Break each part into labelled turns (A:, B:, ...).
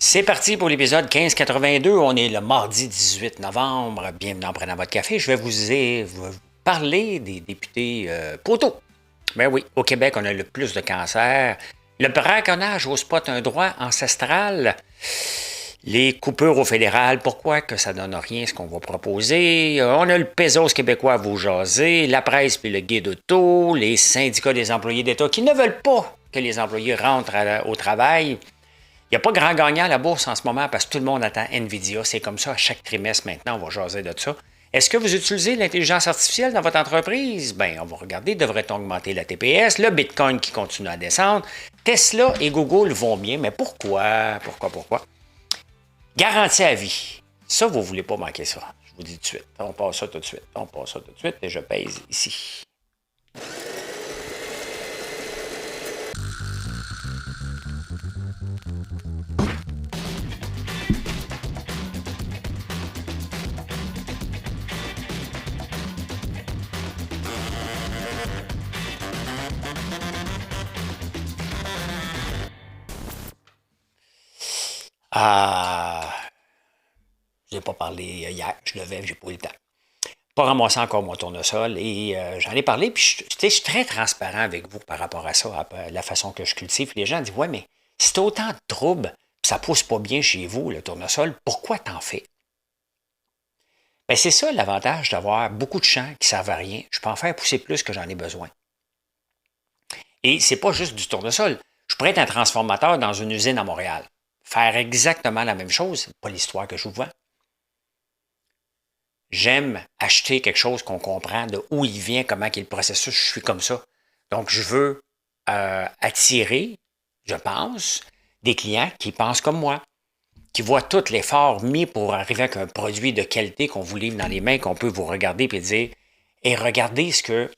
A: C'est parti pour l'épisode 1582. On est le mardi 18 novembre. Bienvenue en prenant votre café. Je vais vous parler des députés poteaux. Ben oui, au Québec, on a le plus de cancers. Le braconnage au spot, un droit ancestral. Les coupures au fédéral, pourquoi que ça donne rien ce qu'on va proposer? On a le Pesos québécois à vous jaser, la presse puis le guide auto, les syndicats des employés d'État qui ne veulent pas que les employés rentrent au travail. Il n'y a pas grand gagnant à la bourse en ce moment parce que tout le monde attend Nvidia. C'est comme ça à chaque trimestre maintenant, on va jaser de ça. Est-ce que vous utilisez l'intelligence artificielle dans votre entreprise? Bien, on va regarder, devrait-on augmenter la TPS, le Bitcoin qui continue à descendre, Tesla et Google vont bien, mais pourquoi? Pourquoi? Garantie à vie. Ça, vous ne voulez pas manquer ça. Je vous dis tout de suite. On passe ça tout de suite et je pèse ici. Je n'ai pas parlé hier, je levais, j'ai pas eu le temps. Pas ramassé encore mon tournesol et j'en ai parlé, puis je suis très transparent avec vous par rapport à ça, à la façon que je cultive. Les gens disent, ouais, mais si tu as autant de troubles, puis ça pousse pas bien chez vous, le tournesol, pourquoi t'en fais? Ben, c'est ça l'avantage d'avoir beaucoup de champs qui ne servent à rien. Je peux en faire pousser plus que j'en ai besoin. Et c'est pas juste du tournesol. Je pourrais être un transformateur dans une usine à Montréal. Faire exactement la même chose, c'est pas l'histoire que je vous vends. J'aime acheter quelque chose qu'on comprend de où il vient, comment est le processus, je suis comme ça. Donc, je veux attirer, je pense, des clients qui pensent comme moi, qui voient tout l'effort mis pour arriver avec un produit de qualité qu'on vous livre dans les mains, qu'on peut vous regarder et dire, et regardez ce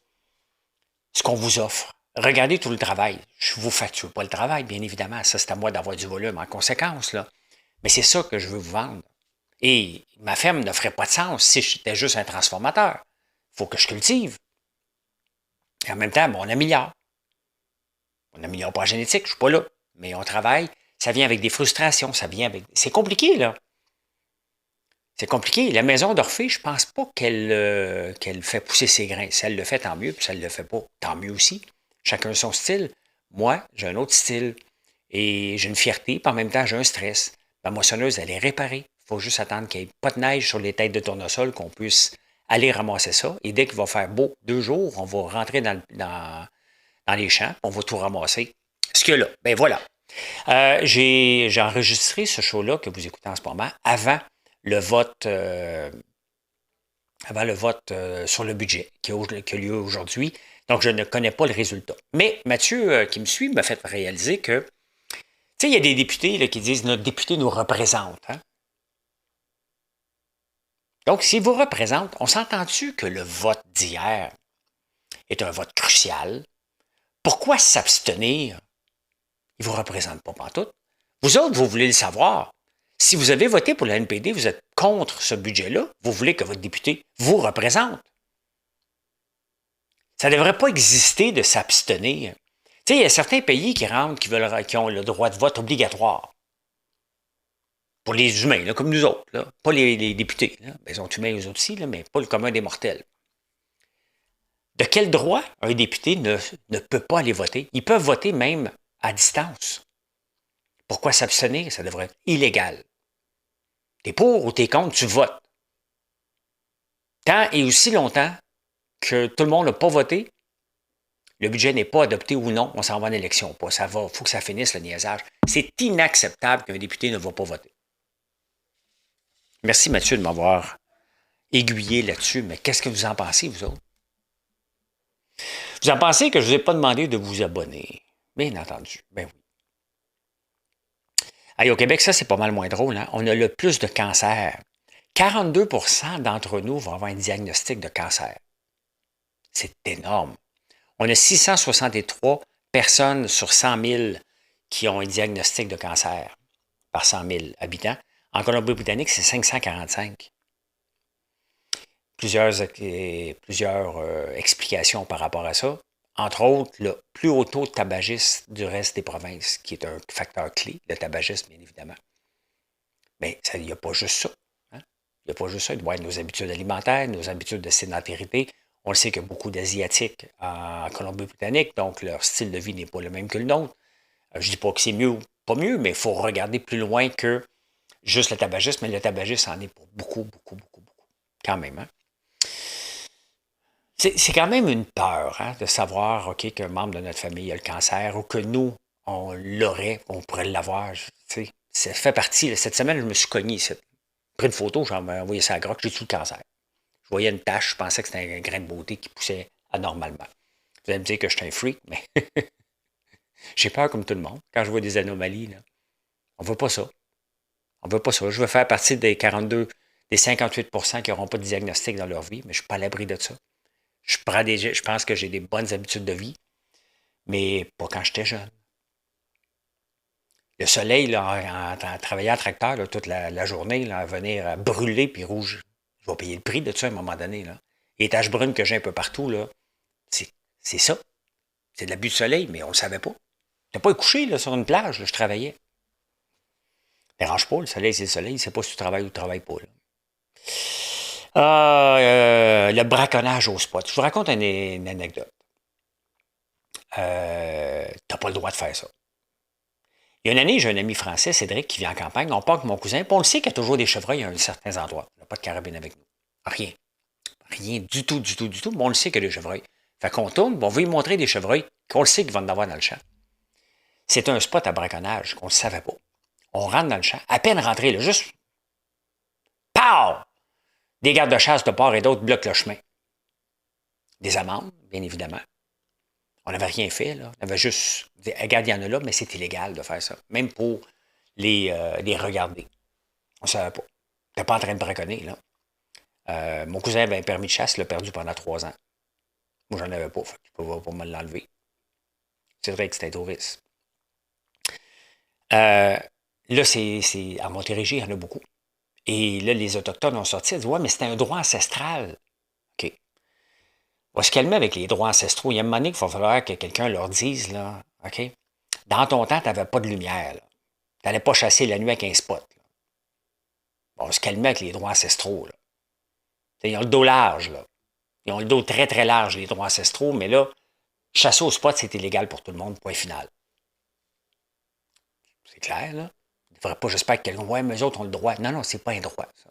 A: qu'on vous offre. Regardez tout le travail. Je ne vous facture pas le travail, bien évidemment. Ça, c'est à moi d'avoir du volume en conséquence, là. Mais c'est ça que je veux vous vendre. Et ma ferme ne ferait pas de sens si j'étais juste un transformateur. Il faut que je cultive. Et en même temps, on améliore. On n'améliore pas la génétique, je ne suis pas là. Mais on travaille. Ça vient avec des frustrations. Ça vient avec. C'est compliqué, là. C'est compliqué. La maison d'Orphée, je ne pense pas qu'elle fait pousser ses grains. Si elle le fait, tant mieux. Puis si elle ne le fait pas, tant mieux aussi. Chacun son style. Moi, j'ai un autre style. Et j'ai une fierté, puis en même temps, j'ai un stress. Ma moissonneuse, elle est réparée. Il faut juste attendre qu'il n'y ait pas de neige sur les têtes de tournesol, qu'on puisse aller ramasser ça. Et dès qu'il va faire beau 2 jours, on va rentrer dans les champs, on va tout ramasser. Ce qu'il y a là, ben voilà. J'ai enregistré ce show-là que vous écoutez en ce moment avant le vote, sur le budget qui a lieu aujourd'hui. Donc, je ne connais pas le résultat. Mais Mathieu, qui me suit, m'a fait réaliser que, tu sais, il y a des députés là, qui disent notre député nous représente. Hein? Donc, s'il vous représente, on s'entend-tu que le vote d'hier est un vote crucial? Pourquoi s'abstenir? Il ne vous représente pas pantoute. Vous autres, vous voulez le savoir. Si vous avez voté pour la NPD, vous êtes contre ce budget-là, vous voulez que votre député vous représente. Ça ne devrait pas exister de s'abstenir. Tu sais, il y a certains pays qui rentrent, qui ont le droit de vote obligatoire. Pour les humains, là, comme nous autres. Là. Pas les députés. Là. Ben, ils sont humains eux aussi, là, mais pas le commun des mortels. De quel droit un député ne peut pas aller voter? Ils peuvent voter même à distance. Pourquoi s'abstenir? Ça devrait être illégal. T'es pour ou t'es contre, tu votes. Tant et aussi longtemps que tout le monde n'a pas voté, le budget n'est pas adopté ou non, on s'en va en élection. Il faut que ça finisse le niaisage. C'est inacceptable qu'un député ne va pas voter. Merci Mathieu de m'avoir aiguillé là-dessus, mais qu'est-ce que vous en pensez, vous autres? Vous en pensez que je ne vous ai pas demandé de vous abonner? Bien entendu, ben oui. Allez, au Québec, ça, c'est pas mal moins drôle. Hein? On a le plus de cancers. 42% d'entre nous vont avoir un diagnostic de cancer. C'est énorme. On a 663 personnes sur 100 000 qui ont un diagnostic de cancer par 100 000 habitants. En Colombie-Britannique, c'est 545. Plusieurs explications par rapport à ça. Entre autres, le plus haut taux de tabagisme du reste des provinces, qui est un facteur clé, le tabagisme, bien évidemment. Mais il n'y a pas juste ça. Hein. Il n'y a pas juste ça. Il doit y avoir nos habitudes alimentaires, nos habitudes de sédentarité. On le sait qu'il y a beaucoup d'Asiatiques en Colombie-Britannique, donc leur style de vie n'est pas le même que le nôtre. Je ne dis pas que c'est mieux ou pas mieux, mais il faut regarder plus loin que juste le tabagisme, mais le tabagisme en est pour beaucoup, beaucoup, beaucoup, beaucoup. Quand même, hein? C'est quand même une peur, hein, de savoir, OK, qu'un membre de notre famille a le cancer ou que nous, on l'aurait, on pourrait l'avoir. Tu sais, ça fait partie. Là, cette semaine, je me suis cogné ici. J'ai pris une photo, j'en ai envoyé ça à Groc, j'ai tout le cancer. Je voyais une tache, je pensais que c'était un grain de beauté qui poussait anormalement. Vous allez me dire que je suis un freak, mais j'ai peur comme tout le monde quand je vois des anomalies. Là. On veut pas ça. On veut pas ça. Je veux faire partie des 42, des 58 qui n'auront pas de diagnostic dans leur vie, mais je ne suis pas à l'abri de ça. Je pense que j'ai des bonnes habitudes de vie, mais pas quand j'étais jeune. Le soleil, là, en travaillant en tracteur là, toute la journée, là, à venir à brûler puis rouge, je vais payer le prix de ça à un moment donné. Là. Les taches brunes que j'ai un peu partout, là, c'est ça. C'est de l'abus de soleil, mais on ne le savait pas. Je n'étais pas couché là, sur une plage, là, je travaillais. Dérange pas, le soleil, c'est le soleil, il ne sait pas si tu travailles ou tu ne travailles pas. Là. Le braconnage au spot. Je vous raconte une anecdote. Tu n'as pas le droit de faire ça. Il y a une année, j'ai un ami français, Cédric, qui vient en campagne. On part avec mon cousin, puis on le sait qu'il y a toujours des chevreuils à un certain endroit. Il n'y a pas de carabine avec nous. Rien. Rien du tout, du tout, du tout. Mais on le sait qu'il y a des chevreuils. Fait qu'on tourne, on veut lui montrer des chevreuils qu'on le sait qu'ils vont en avoir dans le champ. C'est un spot à braconnage qu'on ne savait pas. On rentre dans le champ, à peine rentré, là, juste. Pow! Des gardes de chasse de part et d'autre bloquent le chemin. Des amendes, bien évidemment. On n'avait rien fait, là. On avait juste. Regarde, il y en a là, mais c'est illégal de faire ça. Même pour les regarder. On ne savait pas. On n'était pas en train de braconner, là. Mon cousin avait un permis de chasse, il l'a perdu pendant 3 ans. Moi, j'en avais pas, fait qu'il ne pouvait pas me l'enlever. C'est vrai que c'était un touriste. Là, c'est à Montérégie, il y en a beaucoup. Et là, les Autochtones ont sorti, ils disent ouais, mais c'était un droit ancestral. OK. On va se calmer avec les droits ancestraux. Il y a un moment donné qu'il va falloir que quelqu'un leur dise, là, OK? Dans ton temps, tu n'avais pas de lumière. Tu n'allais pas chasser la nuit avec un spot. Là. On va se calmer avec les droits ancestraux. Là. Ils ont le dos large, là. Ils ont le dos très, très large, les droits ancestraux, mais là, chasser au spot, c'est illégal pour tout le monde, point final. C'est clair, là? Il ne devrait pas, j'espère que quelqu'un, ouais, mais eux autres ont le droit. Non, non, c'est pas un droit, ça.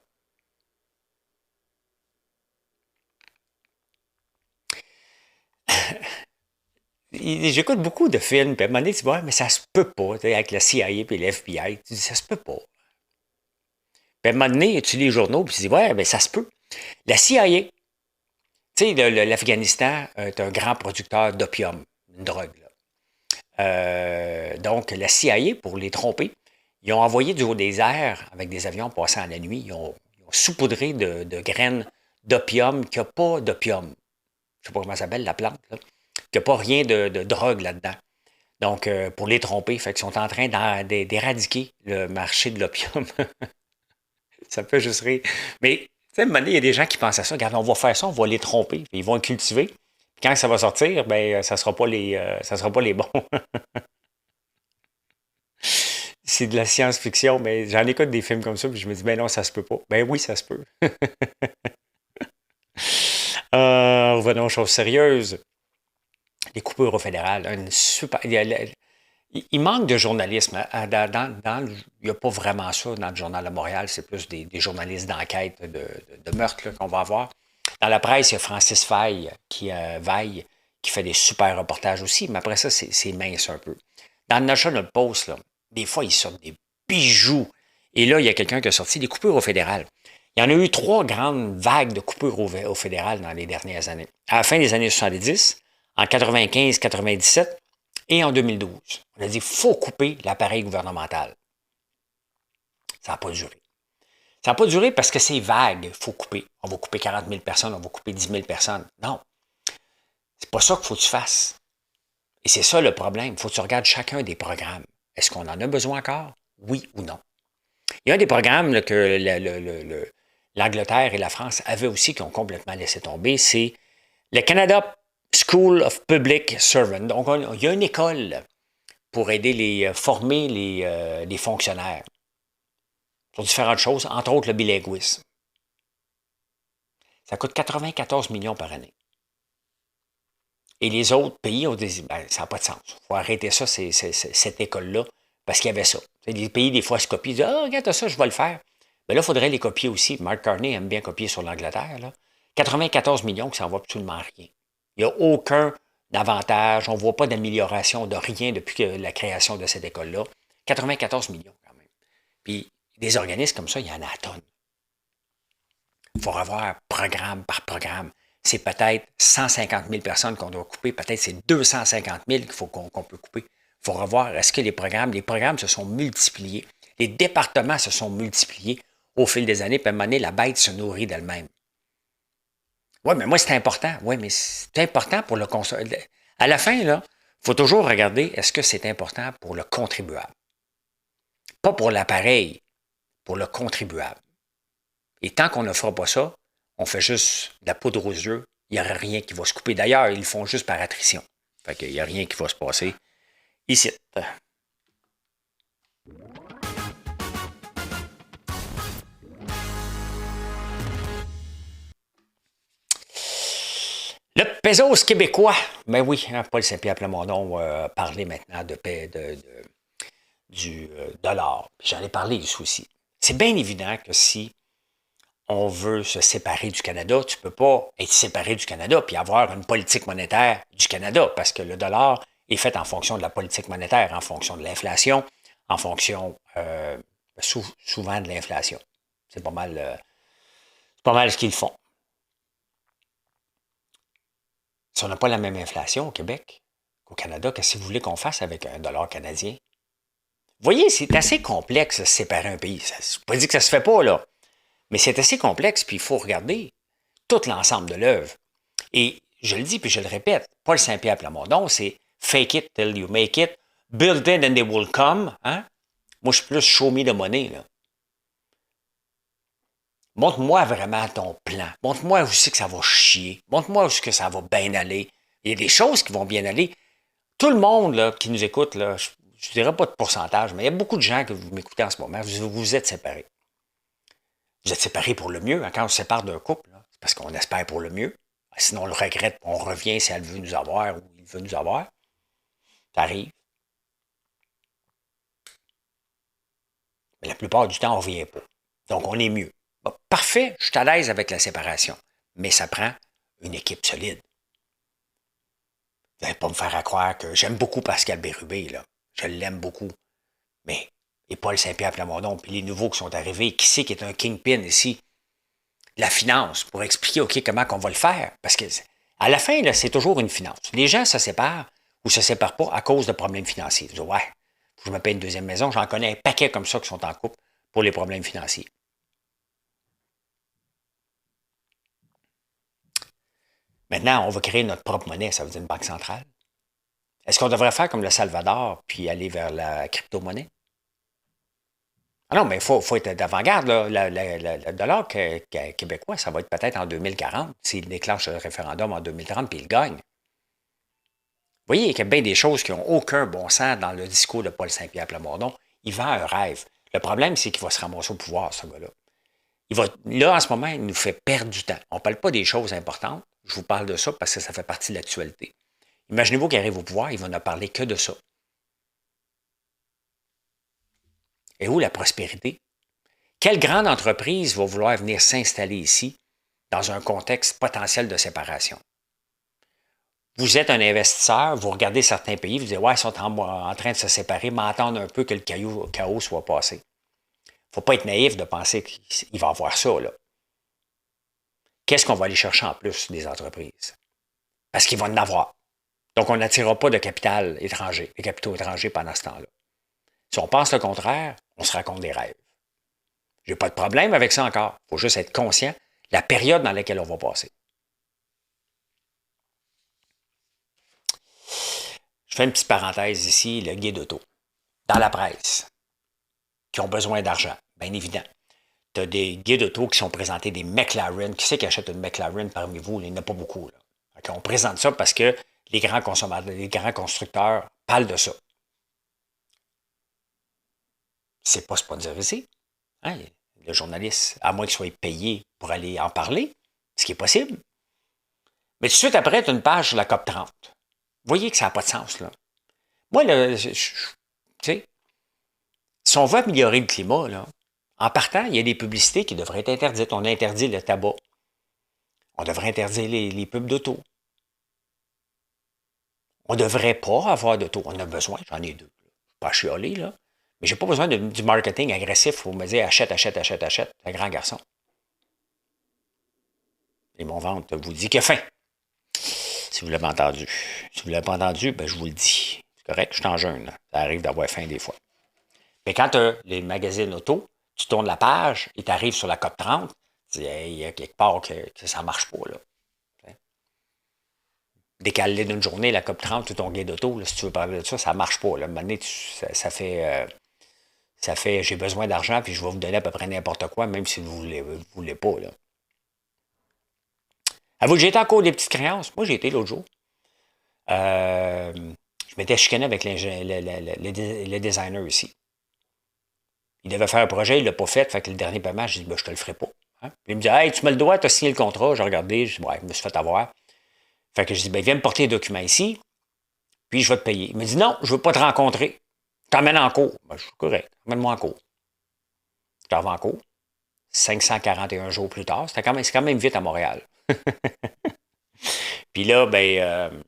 A: J'écoute beaucoup de films, puis à un moment donné, tu dis, ouais, mais ça se peut pas, avec la CIA et l'FBI. Tu dis, ça se peut pas. Puis à un moment donné, tu lis les journaux, puis tu dis, ouais, mais ça se peut. La CIA, tu sais, l'Afghanistan est un grand producteur d'opium, une drogue. Là. Donc, la CIA, pour les tromper, ils ont envoyé du haut des airs, avec des avions passant la nuit, ils ont saupoudré de graines d'opium qui n'a pas d'opium. Je ne sais pas comment ça s'appelle, la plante, là. Qui n'a pas rien de drogue là-dedans. Donc, pour les tromper, fait qu'ils sont en train d'éradiquer le marché de l'opium. Ça me fait juste rire. Mais, tu sais, à un moment donné, il y a des gens qui pensent à ça. Regarde, on va faire ça, on va les tromper. Puis ils vont le cultiver. Puis quand ça va sortir, ben, ça sera pas les bons. C'est de la science-fiction, mais j'en écoute des films comme ça, puis je me dis, ben non, ça se peut pas. Ben oui, ça se peut. Revenons aux choses sérieuses. Les coupures au fédéral, une super. Il manque de journalisme. Il n'y a pas vraiment ça dans le Journal de Montréal. C'est plus des journalistes d'enquête de meurtre qu'on va avoir. Dans la presse, il y a Francis Veil qui fait des super reportages aussi, mais après ça, c'est mince un peu. Dans le National Post, là, des fois, ils sortent des bijoux. Et là, il y a quelqu'un qui a sorti des coupures au fédéral. Il y en a eu 3 grandes vagues de coupures au fédéral dans les dernières années. À la fin des années 70, en 95-97 et en 2012. On a dit, il faut couper l'appareil gouvernemental. Ça n'a pas duré. Ça n'a pas duré parce que c'est vague, il faut couper. On va couper 40 000 personnes, on va couper 10 000 personnes. Non. C'est pas ça qu'il faut que tu fasses. Et c'est ça le problème. Il faut que tu regardes chacun des programmes. Est-ce qu'on en a besoin encore? Oui ou non? Il y a des programmes là, que l'Angleterre et la France avaient aussi qui ont complètement laissé tomber. C'est le Canada School of Public Servant. Donc, il y a une école pour aider former les fonctionnaires. sur différentes choses, entre autres le bilinguisme. Ça coûte 94 millions par année. Et les autres pays ont dit, ben, ça n'a pas de sens. Il faut arrêter ça, cette école-là, parce qu'il y avait ça. Les pays, des fois, se copient, ils disent, ah, regarde ça, je vais le faire. Mais là, il faudrait les copier aussi. Mark Carney aime bien copier sur l'Angleterre. Là. 94 millions, que ça ne vaut absolument rien. Il n'y a aucun avantage, on ne voit pas d'amélioration de rien depuis la création de cette école-là. 94 millions quand même. Puis des organismes comme ça, il y en a à tonnes. Il faut revoir programme par programme. C'est peut-être 150 000 personnes qu'on doit couper, peut-être c'est 250 000 qu'on peut couper. Il faut revoir, est-ce que les programmes se sont multipliés, les départements se sont multipliés au fil des années, puis à un moment donné, la bête se nourrit d'elle-même. Oui, mais moi, c'est important. Oui, mais c'est important pour le consommateur. À la fin, il faut toujours regarder, est-ce que c'est important pour le contribuable? Pas pour l'appareil, pour le contribuable. Et tant qu'on ne fera pas ça, on fait juste de la poudre aux yeux, il n'y aura rien qui va se couper. D'ailleurs, ils le font juste par attrition. Fait qu'il n'y a rien qui va se passer ici. Le pesos québécois. Ben oui, Paul Saint-Pierre Plamondon parlait maintenant du dollar. J'en ai parlé ici aussi. C'est bien évident que si on veut se séparer du Canada, tu ne peux pas être séparé du Canada puis avoir une politique monétaire du Canada parce que le dollar est fait en fonction de la politique monétaire, en fonction de l'inflation, en fonction souvent de l'inflation. C'est pas mal ce qu'ils font. Si on n'a pas la même inflation au Québec qu'au Canada, qu'est-ce que vous voulez qu'on fasse avec un dollar canadien? Vous voyez, c'est assez complexe de séparer un pays. Je ne pas dire que ça ne se fait pas, là. Mais c'est assez complexe, puis il faut regarder tout l'ensemble de l'œuvre. Et je le dis, puis je le répète, Paul Saint-Pierre Plamondon, c'est fake it till you make it, build it and they will come. Hein? Moi, je suis plus show me the money, là. Montre-moi vraiment ton plan. Montre-moi où c'est que ça va chier. Montre-moi où c'est que ça va bien aller. Il y a des choses qui vont bien aller. Tout le monde là, qui nous écoute, là, je ne dirais pas de pourcentage, mais il y a beaucoup de gens que vous m'écoutez en ce moment. Vous êtes séparés. Vous êtes séparés pour le mieux. Hein, quand on se sépare d'un couple, c'est parce qu'on espère pour le mieux. Sinon, on le regrette, on revient si elle veut nous avoir ou il veut nous avoir. Ça arrive. Mais la plupart du temps, on ne revient pas. Donc, on est mieux. Bon, parfait, je suis à l'aise avec la séparation. Mais ça prend une équipe solide. Vous n'allez pas me faire croire que j'aime beaucoup Pascal Bérubé, là. Je l'aime beaucoup. Mais, et Paul Saint-Pierre Plamondon, puis les nouveaux qui sont arrivés, qui c'est qui est un kingpin ici? La finance, pour expliquer, OK, comment on va le faire. Parce que, à la fin, là, c'est toujours une finance. Les gens se séparent ou se séparent pas à cause de problèmes financiers. Ils disent, ouais, faut que je me paye une deuxième maison. J'en connais un paquet comme ça qui sont en couple pour les problèmes financiers. Maintenant, on va créer notre propre monnaie, ça veut dire une banque centrale. Est-ce qu'on devrait faire comme le Salvador puis aller vers la crypto-monnaie? Ah non, mais il faut être d'avant-garde. Le dollar québécois, ça va être peut-être en 2040 s'il déclenche le référendum en 2030 puis il gagne. Vous voyez, il y a bien des choses qui n'ont aucun bon sens dans le discours de Paul Saint-Pierre Plamondon. Il vend un rêve. Le problème, c'est qu'il va se ramasser au pouvoir, ce gars-là. Là, en ce moment, il nous fait perdre du temps. On ne parle pas des choses importantes. Je vous parle de ça parce que ça fait partie de l'actualité. Imaginez-vous qu'il arrive au pouvoir, il va ne parler que de ça. Et où la prospérité? Quelle grande entreprise va vouloir venir s'installer ici dans un contexte potentiel de séparation? Vous êtes un investisseur, vous regardez certains pays, vous dites, ouais, ils sont en train de se séparer, mais attendre un peu que le chaos soit passé. Il ne faut pas être naïf de penser qu'il va avoir ça, là. Qu'est-ce qu'on va aller chercher en plus des entreprises? Parce qu'ils vont en avoir. Donc, on n'attirera pas de capital étranger, de capitaux étrangers pendant ce temps-là. Si on pense le contraire, on se raconte des rêves. Je n'ai pas de problème avec ça encore. Il faut juste être conscient de la période dans laquelle on va passer. Je fais une petite parenthèse ici, le guide auto. Dans la presse, qui ont besoin d'argent, bien évident. Tu as des guides auto qui sont présentés des McLaren. Qui c'est qui achète une McLaren parmi vous? Il n'y en a pas beaucoup, là. On présente ça parce que les grands consommateurs, les grands constructeurs parlent de ça. C'est pas sponsorisé. Hein, le journaliste, à moins qu'il soit payé pour aller en parler, ce qui est possible. Mais tout de suite après, tu as une page sur la COP30. Vous voyez que ça n'a pas de sens, là. Moi, là, tu sais, si on veut améliorer le climat, là, en partant, il y a des publicités qui devraient être interdites. On interdit le tabac. On devrait interdire les pubs d'auto. On ne devrait pas avoir d'auto. On a besoin, j'en ai deux. Pas chialer, là. Mais j'ai pas besoin du marketing agressif pour me dire achète, achète, achète, achète. Un grand garçon. Et mon ventre vous dit qu'il a faim. Si vous l'avez entendu. Si vous ne l'avez pas entendu, ben, je vous le dis. C'est correct, je suis en jeûne. Là. Ça arrive d'avoir faim des fois. Mais quand tu as les magazines auto, tu tournes la page et tu arrives sur la COP30, tu dis, hey, il y a quelque part que ça ne marche pas. Là. Décaler d'une journée la COP30 ou ton guide d'auto, si tu veux parler de ça, ça ne marche pas. Là. À un moment donné, ça fait j'ai besoin d'argent puis je vais vous donner à peu près n'importe quoi, même si vous ne voulez pas. Là. Avoue que j'ai été en cours des petites créances. Moi, j'ai été l'autre jour. Je m'étais chicané avec le designer ici. Il devait faire un projet, il ne l'a pas fait. Fait que le dernier paiement, je dis, ben, je te le ferai pas. Hein? Puis il me dit, hey, tu me le dois, tu as signé le contrat. J'ai regardé, je dis, ouais, je me suis fait avoir. Fait que je dis, ben, viens me porter les documents ici, puis je vais te payer. Il me dit, non, je ne veux pas te rencontrer. Je t'emmène en cours. Ben, je suis correct, emmène-moi en cours. Je t'en vais en cours. 541 jours plus tard. C'est quand même vite à Montréal. Puis là, ben,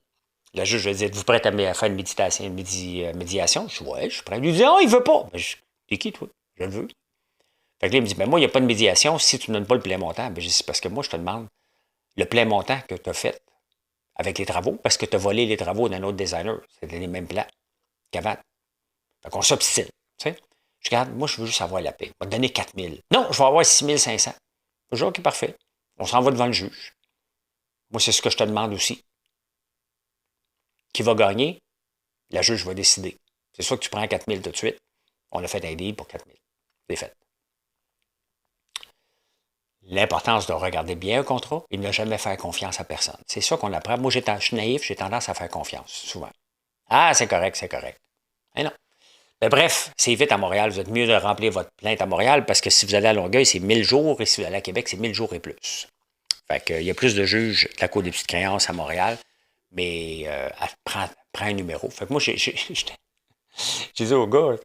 A: le juge, je lui dis, êtes-vous prête à faire une médiation? Je dis, ouais, je suis prêt. Il lui dit, oh, il veut pas. Ben, t'es qui, toi? Je le veux. Fait que là, il me dit, ben moi, il n'y a pas de médiation si tu ne donnes pas le plein montant. Ben, je dis, c'est parce que moi, je te demande le plein montant que tu as fait avec les travaux, parce que tu as volé les travaux d'un autre designer. C'était les mêmes plans qu'avant. Fait qu'on s'obstine. Tu sais? Je regarde, moi, je veux juste avoir la paix. On va te donner 4 000. Non, je vais avoir 6 500. Je dis, OK, parfait. On s'en va devant le juge. Moi, c'est ce que je te demande aussi. Qui va gagner? La juge va décider. C'est sûr que tu prends 4 000 tout de suite. On a fait un deal pour 4 000. C'est fait. L'importance de regarder bien un contrat et ne jamais faire confiance à personne. C'est ça qu'on apprend. Moi, je suis naïf, j'ai tendance à faire confiance, souvent. Ah, c'est correct, c'est correct. Mais non. Mais bref, c'est vite à Montréal. Vous êtes mieux de remplir votre plainte à Montréal parce que si vous allez à Longueuil, c'est 1000 jours et si vous allez à Québec, c'est 1000 jours et plus. Fait qu'il y a plus de juges de la Cour des petites créances à Montréal, mais prends un numéro. Fait que moi, j'ai dit au gars,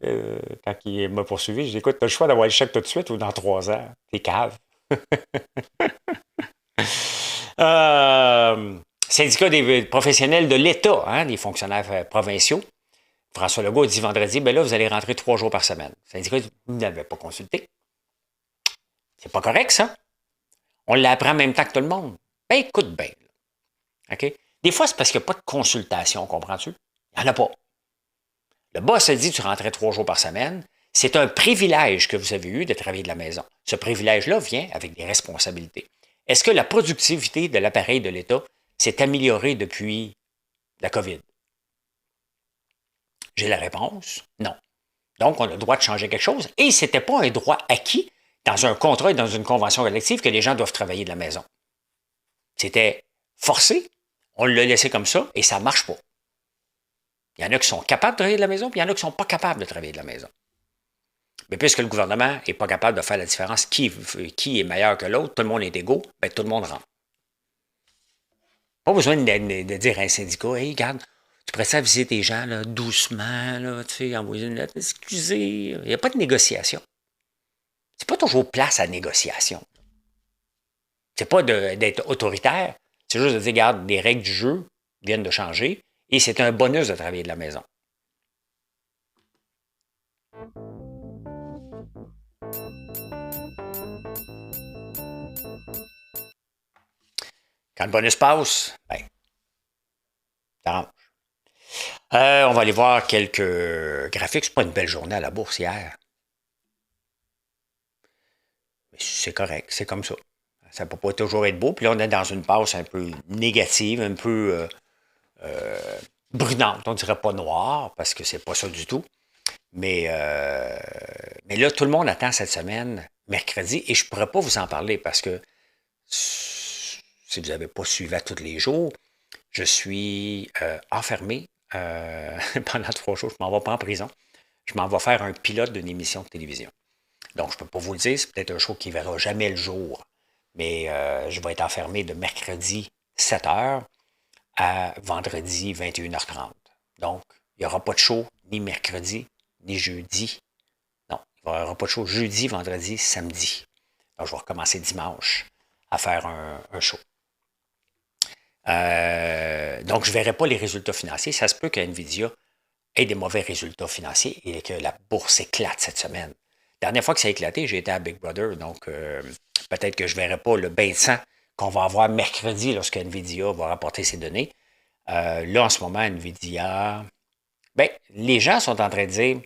A: quand il m'a poursuivi, j'ai dit, écoute, tu as le choix d'avoir le chèque tout de suite ou dans 3 ans. T'es cave. Syndicat des professionnels de l'État, hein, des fonctionnaires provinciaux. François Legault a dit vendredi, ben là, vous allez rentrer 3 jours par semaine. Le syndicat dit, vous n'avez pas consulté. C'est pas correct, ça. On l'apprend en même temps que tout le monde. Ben, écoute bien. OK? Des fois, c'est parce qu'il n'y a pas de consultation, comprends-tu? Il n'y en a pas. Le boss a dit, tu rentrais 3 jours par semaine. C'est un privilège que vous avez eu de travailler de la maison. Ce privilège-là vient avec des responsabilités. Est-ce que la productivité de l'appareil de l'État s'est améliorée depuis la COVID? J'ai la réponse, non. Donc, on a le droit de changer quelque chose. Et ce n'était pas un droit acquis dans un contrat et dans une convention collective que les gens doivent travailler de la maison. C'était forcé, on l'a laissé comme ça et ça ne marche pas. Il y en a qui sont capables de travailler de la maison, puis il y en a qui ne sont pas capables de travailler de la maison. Mais puisque le gouvernement n'est pas capable de faire la différence, qui est meilleur que l'autre, tout le monde est égaux, bien, tout le monde rentre. Pas besoin de dire à un syndicat, hey, regarde, tu pourrais ça visiter tes gens là, doucement, là, tu sais, envoyer une lettre, excusez. Il n'y a pas de négociation. C'est pas toujours place à négociation. C'est pas d'être autoritaire, c'est juste de dire, regarde, les règles du jeu viennent de changer et c'est un bonus de travailler de la maison. Quand le bonus passe, ben, ça arrange. On va aller voir quelques graphiques. C'est pas une belle journée à la bourse hier. Mais c'est correct, c'est comme ça. Ça ne peut pas toujours être beau. Puis là, on est dans une passe un peu négative, un peu brunante. On ne dirait pas noire, parce que c'est pas ça du tout. Mais là, tout le monde attend cette semaine, mercredi, et je ne pourrais pas vous en parler parce que si vous n'avez pas suivi à tous les jours, je suis enfermé pendant 3 jours. Je ne m'en vais pas en prison. Je m'en vais faire un pilote d'une émission de télévision. Donc, je ne peux pas vous le dire, c'est peut-être un show qui ne verra jamais le jour. Mais je vais être enfermé de mercredi 7h à vendredi 21h30. Donc, il n'y aura pas de show ni mercredi, ni jeudi. Non, il n'y aura pas de show jeudi, vendredi, samedi. Donc, je vais recommencer dimanche à faire un show. Donc, je ne verrai pas les résultats financiers. Ça se peut que Nvidia ait des mauvais résultats financiers et que la bourse éclate cette semaine. La dernière fois que ça a éclaté, j'ai été à Big Brother, donc peut-être que je ne verrai pas le bain de sang qu'on va avoir mercredi lorsque Nvidia va rapporter ses données. Là, en ce moment, Nvidia, ben, les gens sont en train de dire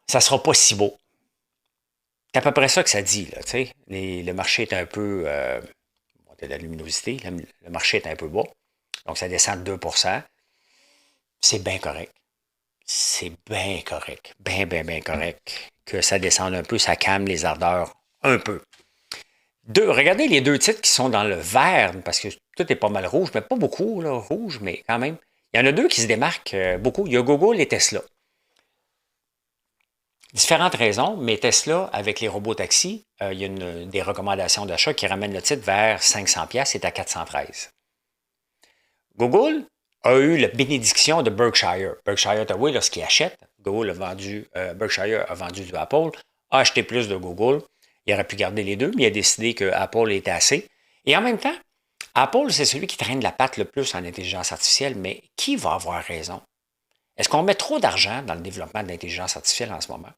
A: ça ne sera pas si beau. C'est à peu près ça que ça dit, là, tu sais. Le marché est un peu de la luminosité, le marché est un peu bas. Donc, ça descend de 2%. C'est bien correct. C'est bien correct. Bien, bien, bien correct. Que ça descende un peu, ça calme les ardeurs un peu. Regardez les deux titres qui sont dans le vert, parce que tout est pas mal rouge, mais pas beaucoup, là, rouge, mais quand même. Il y en a deux qui se démarquent beaucoup. Il y a Google et Tesla. Différentes raisons, mais Tesla, avec les robots taxis, il y a des recommandations d'achat qui ramènent le titre vers 500$, c'est à 413. Google a eu la bénédiction de Berkshire. Berkshire Hathaway, lorsqu'il achète, Berkshire a vendu du Apple, a acheté plus de Google. Il aurait pu garder les deux, mais il a décidé que Apple était assez. Et en même temps, Apple, c'est celui qui traîne la patte le plus en intelligence artificielle, mais qui va avoir raison? Est-ce qu'on met trop d'argent dans le développement de l'intelligence artificielle en ce moment?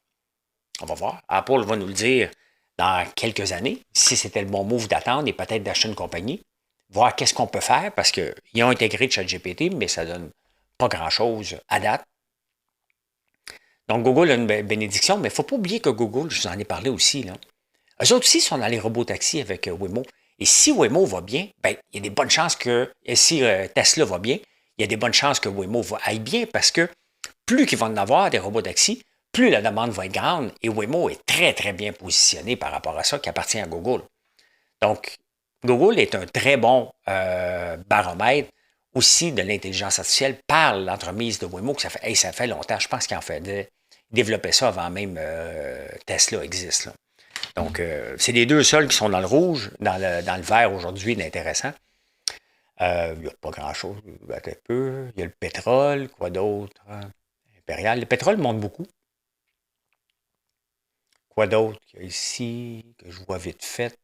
A: On va voir. Apple va nous le dire dans quelques années, si c'était le bon move d'attendre et peut-être d'acheter une compagnie, voir qu'est-ce qu'on peut faire, parce qu'ils ont intégré ChatGPT, mais ça donne pas grand-chose à date. Donc, Google a une bénédiction, mais il ne faut pas oublier que Google, je vous en ai parlé aussi, là, eux autres aussi sont dans les robots taxis avec Waymo. Et si Waymo va bien, ben, il y a des bonnes chances que, et si Tesla va bien, il y a des bonnes chances que Waymo aille bien parce que plus qu'ils vont en avoir des robots taxis, plus la demande va être grande et Waymo est très, très bien positionné par rapport à ça qui appartient à Google. Donc, Google est un très bon baromètre aussi de l'intelligence artificielle par l'entremise de Waymo, que ça fait longtemps, je pense qu'ils en fait développer ça avant même Tesla existe. Là. Donc, c'est les deux seuls qui sont dans le rouge, dans le vert aujourd'hui d'intéressant. Il n'y a pas grand-chose, un peu. Il y a le pétrole, quoi d'autre? Impérial. Le pétrole monte beaucoup. Quoi d'autre qu'il y a ici, que je vois vite fait?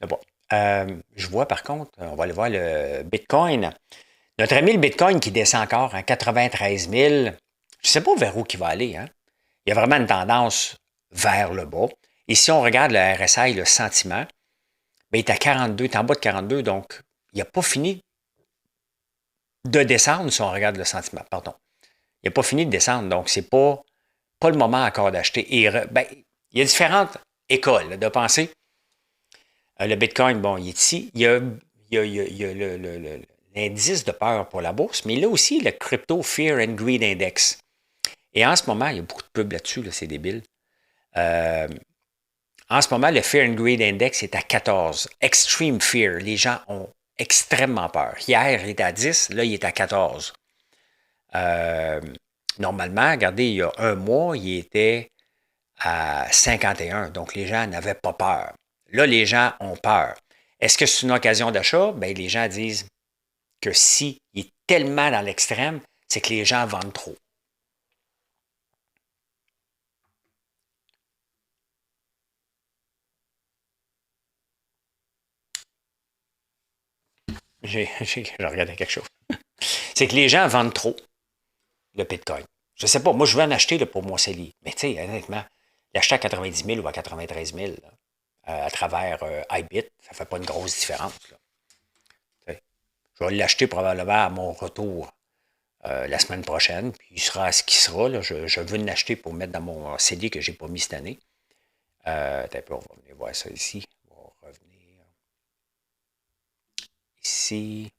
A: Bon. Je vois par contre, on va aller voir le Bitcoin. Notre ami le Bitcoin qui descend encore à 93 000. Je ne sais pas vers où il va aller. Hein? Il y a vraiment une tendance vers le bas. Et si on regarde le RSI, le sentiment, ben, il est à 42, il est en bas de 42, donc il n'a pas fini de descendre si on regarde le sentiment. Pardon. Il n'a pas fini de descendre, donc c'est pas le moment encore d'acheter. Et ben, il y a différentes écoles là, de pensée. Le Bitcoin, bon, il est ici. Il y a l'indice de peur pour la bourse, mais il y a aussi le Crypto Fear and Greed Index. Et en ce moment, il y a beaucoup de pubs là-dessus, là, c'est débile. En ce moment, le Fear and Greed Index est à 14. Extreme Fear. Les gens ont extrêmement peur. Hier, il était à 10, là, il est à 14. Normalement, regardez, il y a un mois, il était à 51. Donc, les gens n'avaient pas peur. Là, les gens ont peur. Est-ce que c'est une occasion d'achat? Bien, les gens disent que si il est tellement dans l'extrême, c'est que les gens vendent trop. J'ai regardé quelque chose. C'est que les gens vendent trop le Bitcoin. Je ne sais pas, moi je veux en acheter là, pour mon CELI. Mais tu sais, honnêtement, l'acheter à 90 000 ou à 93 000 là, à travers iBit, ça ne fait pas une grosse différence. Là. Je vais l'acheter probablement à mon retour la semaine prochaine, puis il sera à ce qu'il sera. Là. Je veux l'acheter pour mettre dans mon CD que je n'ai pas mis cette année. On va venir voir ça ici. On va revenir ici.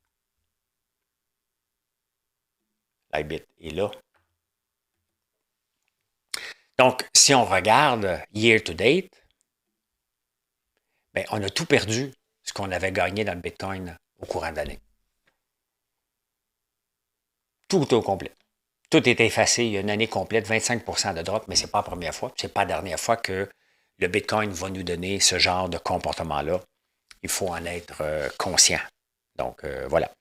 A: iBit est là. Donc, si on regarde year to date, bien, on a tout perdu ce qu'on avait gagné dans le Bitcoin au courant de l'année. Tout au complet. tout est effacé. Il y a une année complète, 25 de drop, mais ce n'est pas la première fois. Ce n'est pas la dernière fois que le Bitcoin va nous donner ce genre de comportement-là. Il faut en être conscient. Donc, voilà.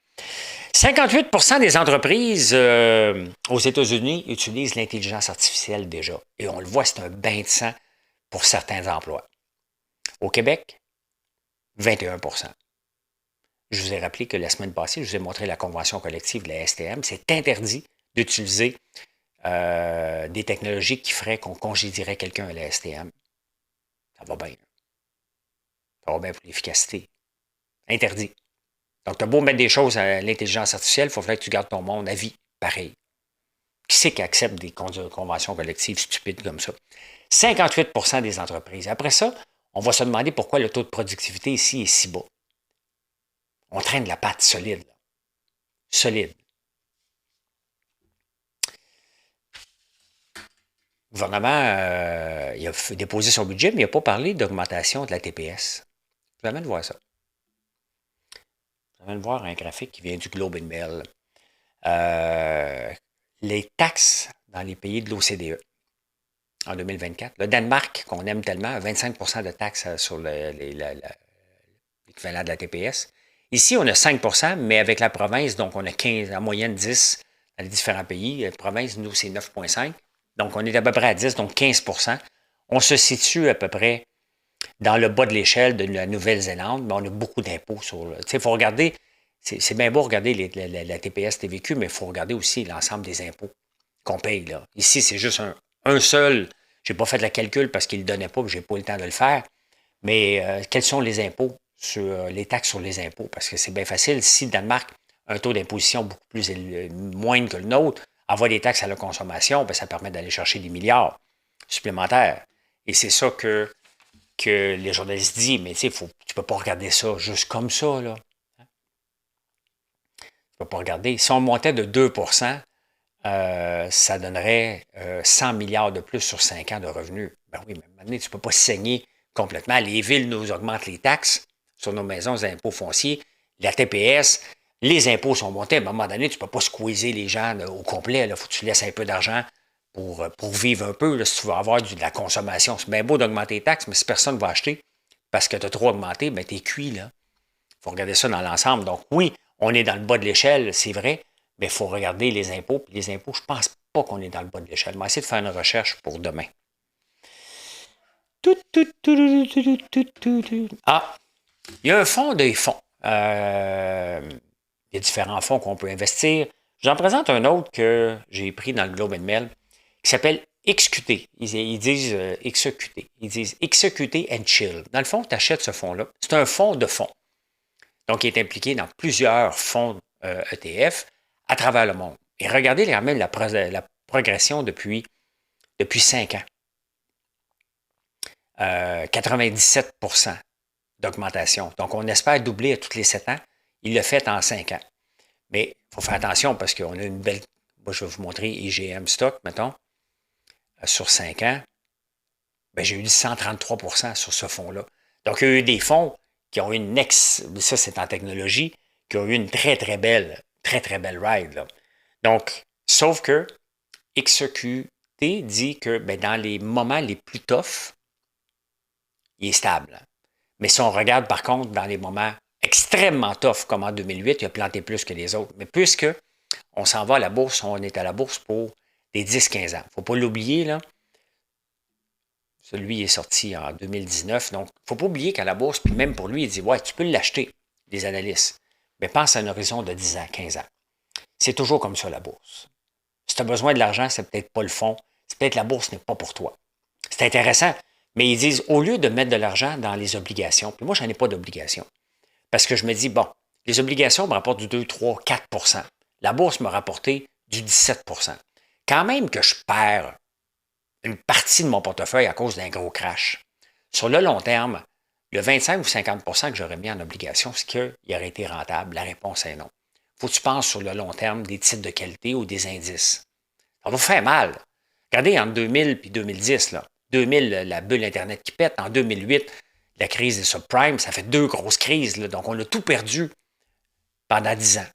A: 58 des entreprises aux États-Unis utilisent l'intelligence artificielle déjà. Et on le voit, c'est un bain de sang pour certains emplois. Au Québec, 21 Je vous ai rappelé que la semaine passée, je vous ai montré la convention collective de la STM. C'est interdit d'utiliser des technologies qui feraient qu'on congédierait quelqu'un à la STM. Ça va bien. Ça va bien pour l'efficacité. Interdit. Donc, tu as beau mettre des choses à l'intelligence artificielle, il faut que tu gardes ton monde à vie. Pareil. Qui c'est qui accepte des conventions collectives stupides comme ça? 58 des entreprises. Après ça, on va se demander pourquoi le taux de productivité ici est si bas. On traîne de la pâte solide. Là. Solide. Le gouvernement il a déposé son budget, mais il n'a pas parlé d'augmentation de la TPS. Vous allez voir ça. Vous allez voir un graphique qui vient du Globe and Mail. Les taxes dans les pays de l'OCDE en 2024. Le Danemark, qu'on aime tellement, a 25 de taxes sur l'équivalent de la TPS. Ici, on a 5 mais avec la province, donc on a 15, en moyenne 10 dans les différents pays. La province, nous, c'est 9,5. Donc, on est à peu près à 10, donc 15 On se situe à peu près dans le bas de l'échelle de la Nouvelle-Zélande, mais on a beaucoup d'impôts sur... Tu sais, il faut regarder... C'est bien beau regarder la TPS TVQ, mais il faut regarder aussi l'ensemble des impôts qu'on paye. Là. Ici, c'est juste un seul. Je n'ai pas fait le calcul parce qu'il ne le donnait pas, je n'ai pas eu le temps de le faire. Mais quels sont les impôts, sur les taxes sur les impôts? Parce que c'est bien facile. Si le Danemark a un taux d'imposition beaucoup plus moindre que le nôtre, avoir des taxes à la consommation, bien, ça permet d'aller chercher des milliards supplémentaires. Et c'est ça que les journalistes disent. Mais tu ne peux pas regarder ça juste comme ça, là. Tu ne peux pas regarder. Si on montait de 2 ça donnerait 100 milliards de plus sur 5 ans de revenus. Ben oui, mais maintenant, tu ne peux pas saigner complètement. Les villes nous augmentent les taxes sur nos maisons, les impôts fonciers, la TPS, les impôts sont montés. À un moment donné, tu ne peux pas squeezer les gens là, au complet. Il faut que tu laisses un peu d'argent pour vivre un peu. Là, si tu veux avoir de la consommation, c'est bien beau d'augmenter les taxes, mais si personne ne va acheter parce que tu as trop augmenté, ben, tu es cuit. Il faut regarder ça dans l'ensemble. Donc oui, on est dans le bas de l'échelle, c'est vrai, mais il faut regarder les impôts. Puis les impôts, je ne pense pas qu'on est dans le bas de l'échelle. On va essayer de faire une recherche pour demain. Ah, il y a un fonds des fonds. Il y a différents fonds qu'on peut investir. J'en présente un autre que j'ai pris dans le Globe and Mail qui s'appelle XQT. Ils disent XQT. Ils disent XQT and Chill. Dans le fond, tu achètes ce fonds-là. C'est un fonds de fonds. Donc, il est impliqué dans plusieurs fonds ETF à travers le monde. Et regardez quand même la progression depuis 5 ans. 97 d'augmentation. Donc, on espère doubler à tous les 7 ans. Il l'a fait en 5 ans. Mais il faut faire attention parce qu'on a une belle... Moi, je vais vous montrer IGM Stock, mettons, sur 5 ans. Bien, j'ai eu 133 sur ce fonds-là. Donc, il y a eu des fonds qui ont eu une ça c'est en technologie, qui ont eu une très belle ride. Là. Donc, sauf que XQT dit que ben, dans les moments les plus toughs, il est stable. Mais si on regarde par contre dans les moments extrêmement tough, comme en 2008, il a planté plus que les autres. Mais puisque on s'en va à la bourse, on est à la bourse pour des 10-15 ans. Il ne faut pas l'oublier, là. Celui est sorti en 2019. Donc, il ne faut pas oublier qu'à la bourse, puis même pour lui, il dit, ouais, tu peux l'acheter, les analystes. Mais pense à un horizon de 10 ans, 15 ans. C'est toujours comme ça, la bourse. Si tu as besoin de l'argent, c'est peut-être pas le fond. C'est peut-être la bourse n'est pas pour toi. C'est intéressant. Mais ils disent, au lieu de mettre de l'argent dans les obligations, puis moi, je n'en ai pas d'obligations. Parce que je me dis, bon, les obligations me rapportent du 2, 3, 4 La bourse m'a rapporté du 17 Quand même que je perds une partie de mon portefeuille à cause d'un gros crash. Sur le long terme, le 25 ou 50 que j'aurais mis en obligation, est-ce qu'il aurait été rentable? La réponse est non. Faut que tu penses sur le long terme des titres de qualité ou des indices. Ça va faire mal. Regardez, entre 2000 et 2010, là, 2000, la bulle Internet qui pète. En 2008, la crise des subprimes, ça fait 2 grosses crises. Là, donc, on a tout perdu pendant 10 ans.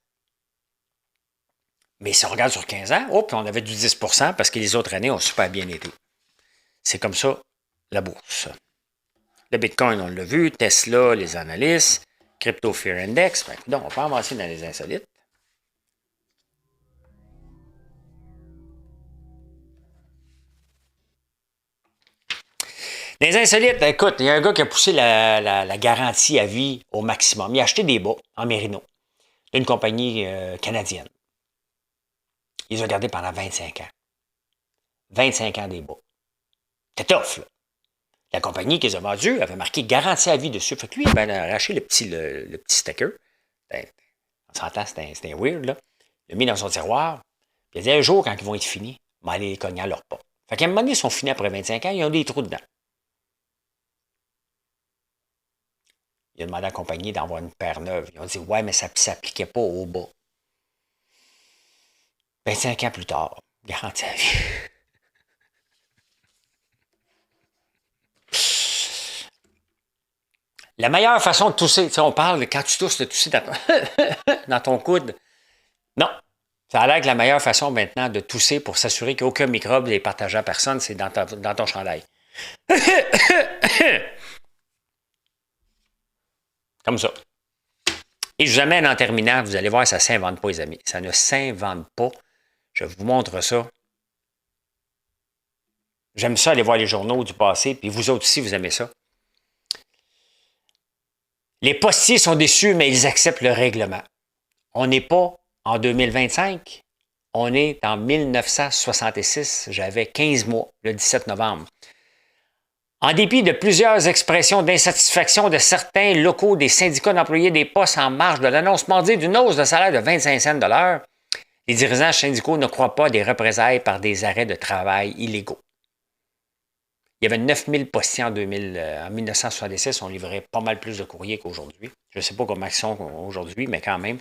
A: Mais si on regarde sur 15 ans, hop, on avait du 10 parce que les autres années ont super bien été. C'est comme ça, la bourse. Le Bitcoin, on l'a vu, Tesla, les analystes, Crypto Fear Index. Donc, on peut avancer dans les insolites. Dans les insolites, écoute, il y a un gars qui a poussé la garantie à vie au maximum. Il a acheté des bas en Mérino d'une compagnie canadienne. Il les a gardés pendant 25 ans. 25 ans des bas. C'était tough, là. La compagnie qui les a vendus avait marqué garantie à vie dessus. Fait que lui, il avait arraché le petit sticker. On s'entend, c'était weird, là. Il l'a mis dans son tiroir. Puis il a dit, un jour, quand ils vont être finis, on va aller les cogner à leur pas. Fait qu'à un moment donné, ils sont finis après 25 ans, ils ont des trous dedans. Il a demandé à la compagnie d'envoyer une paire neuve. Ils ont dit, ouais, mais ça ne s'appliquait pas au bas. 25 ans plus tard, garantie à vie. La meilleure façon de tousser, tu sais, on parle de quand tu tousses, de tousser dans ton coude. Non. Ça a l'air que la meilleure façon maintenant de tousser pour s'assurer qu'aucun microbe n'est partagé à personne, c'est dans ton chandail. Comme ça. Et je vous amène en terminant, vous allez voir, ça ne s'invente pas, les amis. Ça ne s'invente pas. Je vous montre ça. J'aime ça aller voir les journaux du passé, puis vous autres aussi, vous aimez ça. Les postiers sont déçus, mais ils acceptent le règlement. On n'est pas en 2025, on est en 1966. J'avais 15 mois, le 17 novembre. En dépit de plusieurs expressions d'insatisfaction de certains locaux des syndicats d'employés des postes en marge de l'annonce mardi d'une hausse de salaire de 25 cents de l'heure, les dirigeants syndicaux ne croient pas des représailles par des arrêts de travail illégaux. Il y avait 9000 postiers en 1966. On livrait pas mal plus de courriers qu'aujourd'hui. Je ne sais pas comment ils sont aujourd'hui, mais quand même,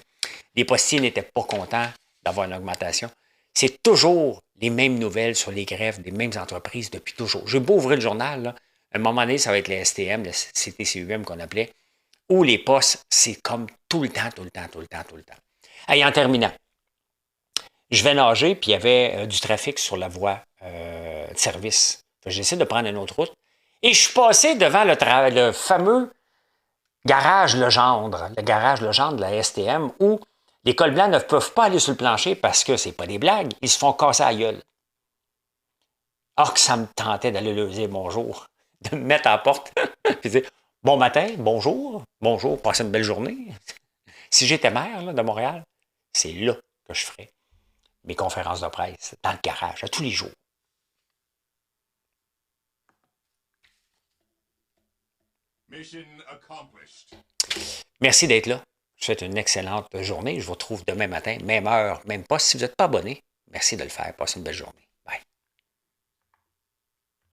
A: les postiers n'étaient pas contents d'avoir une augmentation. C'est toujours les mêmes nouvelles sur les grèves des mêmes entreprises depuis toujours. J'ai beau ouvrir le journal, là, à un moment donné, ça va être les STM, le CTCUM qu'on appelait, ou les postes, c'est comme tout le temps. Et en terminant, je vais nager, puis il y avait du trafic sur la voie de service. J'essaie de prendre une autre route. Et je suis passé devant le fameux garage Legendre, le garage Legendre de la STM, où les cols blancs ne peuvent pas aller sur le plancher parce que c'est pas des blagues, ils se font casser la gueule. Or que ça me tentait d'aller leur dire bonjour, de me mettre à la porte, et dire bon matin, bonjour, passez une belle journée. Si j'étais maire là, de Montréal, c'est là que je ferais mes conférences de presse, dans le garage, à tous les jours. Merci d'être là. Je vous souhaite une excellente journée. Je vous retrouve demain matin, même heure, même poste. Si vous n'êtes pas abonné, merci de le faire. Passez une belle journée.